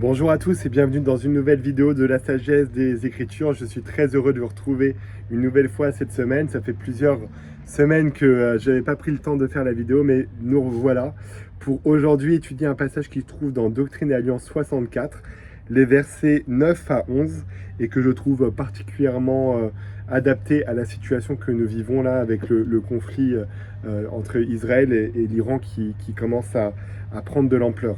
Bonjour à tous et bienvenue dans une nouvelle vidéo de la sagesse des Écritures. Je suis très heureux de vous retrouver une nouvelle fois cette semaine. Ça fait plusieurs semaines que je n'avais pas pris le temps de faire la vidéo, mais nous revoilà pour aujourd'hui étudier un passage qui se trouve dans Doctrine et Alliance 64, les versets 9 à 11, et que je trouve particulièrement adapté à la situation que nous vivons là avec le conflit entre Israël et l'Iran qui commence à prendre de l'ampleur.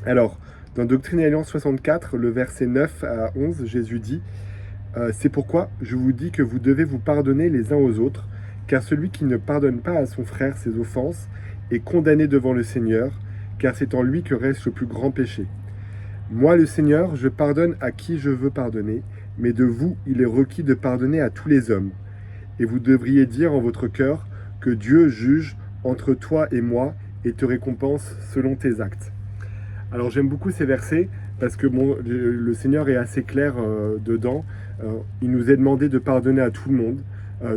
Alors, dans Doctrine et Alliance 64, le verset 9 à 11, Jésus dit « C'est pourquoi je vous dis que vous devez vous pardonner les uns aux autres, car celui qui ne pardonne pas à son frère ses offenses est condamné devant le Seigneur, car c'est en lui que reste le plus grand péché. Moi, le Seigneur, je pardonne à qui je veux pardonner, mais de vous, il est requis de pardonner à tous les hommes. Et vous devriez dire en votre cœur que Dieu juge entre toi et moi et te récompense selon tes actes. » Alors j'aime beaucoup ces versets parce que bon, le Seigneur est assez clair dedans. Il nous est demandé de pardonner à tout le monde,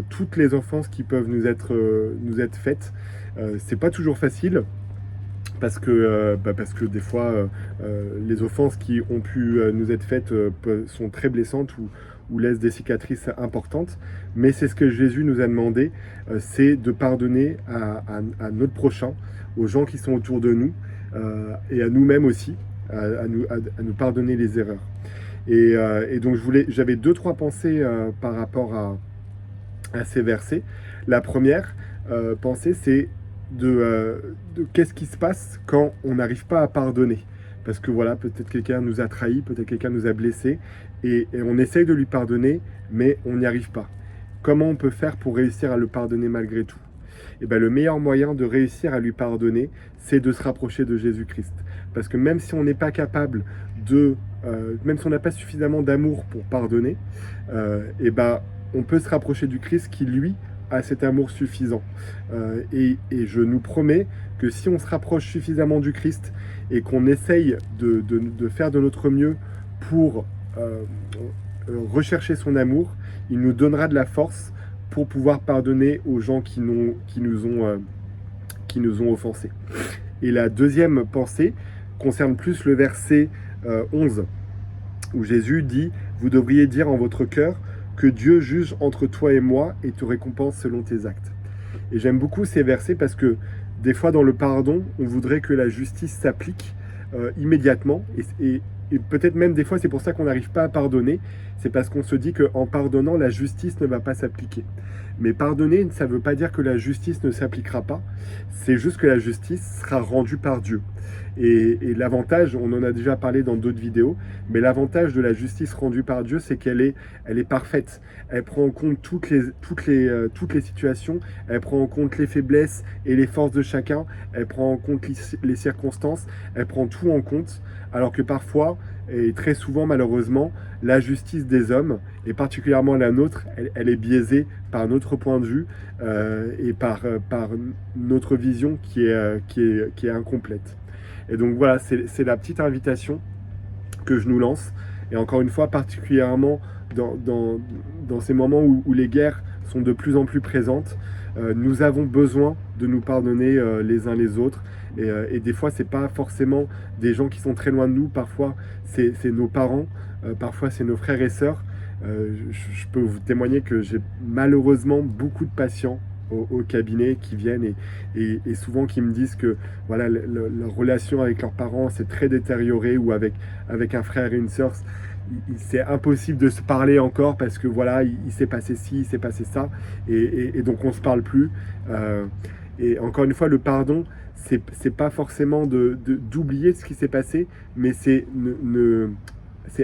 toutes les offenses qui peuvent nous être faites. C'est pas toujours facile parce que des fois les offenses qui ont pu nous être faites sont très blessantes ou laissent des cicatrices importantes. Mais c'est ce que Jésus nous a demandé, c'est de pardonner à notre prochain, aux gens qui sont autour de nous. Et à nous-mêmes aussi, à nous pardonner les erreurs. Et donc j'avais deux, trois pensées par rapport à ces versets. La première pensée, c'est de qu'est-ce qui se passe quand on n'arrive pas à pardonner. Parce que voilà, peut-être quelqu'un nous a trahis, peut-être quelqu'un nous a blessés, et on essaye de lui pardonner, mais on n'y arrive pas. Comment on peut faire pour réussir à le pardonner malgré tout? Et bien, le meilleur moyen de réussir à lui pardonner, c'est de se rapprocher de Jésus-Christ. Parce que même si on n'est pas capable même si on n'a pas suffisamment d'amour pour pardonner, et ben, on peut se rapprocher du Christ qui, lui, a cet amour suffisant. Et je nous promets que si on se rapproche suffisamment du Christ et qu'on essaye de faire de notre mieux pour rechercher son amour, il nous donnera de la force pour pouvoir pardonner aux gens qui nous ont offensés. Et la deuxième pensée concerne plus le verset 11, où Jésus dit « Vous devriez dire en votre cœur que Dieu juge entre toi et moi et te récompense selon tes actes. » Et j'aime beaucoup ces versets parce que des fois dans le pardon, on voudrait que la justice s'applique immédiatement et peut-être même des fois c'est pour ça qu'on n'arrive pas à pardonner, c'est parce qu'on se dit qu'en pardonnant, la justice ne va pas s'appliquer. Mais pardonner, ça ne veut pas dire que la justice ne s'appliquera pas, c'est juste que la justice sera rendue par Dieu. Et l'avantage, on en a déjà parlé dans d'autres vidéos, mais l'avantage de la justice rendue par Dieu, c'est qu'elle est parfaite. Elle prend en compte toutes les situations, elle prend en compte les faiblesses et les forces de chacun, elle prend en compte les circonstances, elle prend tout en compte, alors que parfois, et très souvent malheureusement, la justice des hommes, et particulièrement la nôtre, elle est biaisée par notre point de vue et par notre vision qui est incomplète. Et donc voilà, c'est la petite invitation que je nous lance. Et encore une fois, particulièrement dans ces moments où les guerres sont de plus en plus présentes, nous avons besoin de nous pardonner les uns les autres. Et des fois, c'est pas forcément des gens qui sont très loin de nous. Parfois, c'est nos parents. Parfois, c'est nos frères et sœurs. Je peux vous témoigner que j'ai malheureusement beaucoup de patients au cabinet qui viennent et souvent qui me disent que voilà, leur relation avec leurs parents s'est très détériorée, ou avec un frère et une sœur, c'est impossible de se parler encore parce que voilà, il s'est passé ci, il s'est passé ça, et donc on se parle plus. Et encore une fois, le pardon, c'est pas forcément d'oublier ce qui s'est passé, mais c'est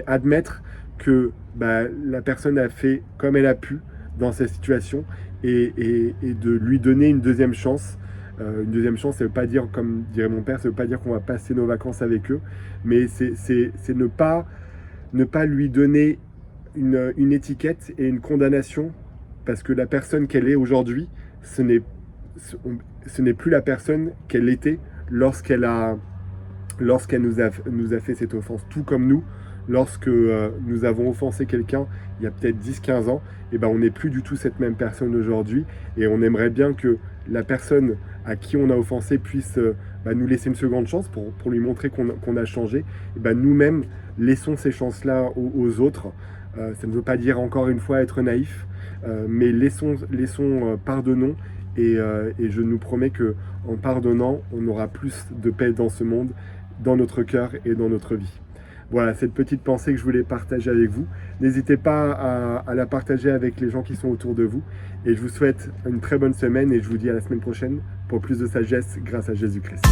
admettre que la personne a fait comme elle a pu dans cette situation, et de lui donner une deuxième chance. Une deuxième chance, ça ne veut pas dire, comme dirait mon père, ça ne veut pas dire qu'on va passer nos vacances avec eux, mais c'est ne pas lui donner une étiquette et une condamnation, parce que la personne qu'elle est aujourd'hui, ce n'est plus la personne qu'elle était lorsqu'elle nous a fait cette offense. Tout comme nous, lorsque nous avons offensé quelqu'un il y a peut-être 10-15 ans, et on n'est plus du tout cette même personne aujourd'hui, et on aimerait bien que la personne à qui on a offensé puisse nous laisser une seconde chance pour lui montrer qu'on a changé, et nous-mêmes, laissons ces chances-là aux autres. Ça ne veut pas dire, encore une fois, être naïf, mais pardonnons, et je nous promets qu'en pardonnant, on aura plus de paix dans ce monde, dans notre cœur et dans notre vie. Voilà, cette petite pensée que je voulais partager avec vous. N'hésitez pas à la partager avec les gens qui sont autour de vous. Et je vous souhaite une très bonne semaine et je vous dis à la semaine prochaine pour plus de sagesse grâce à Jésus-Christ.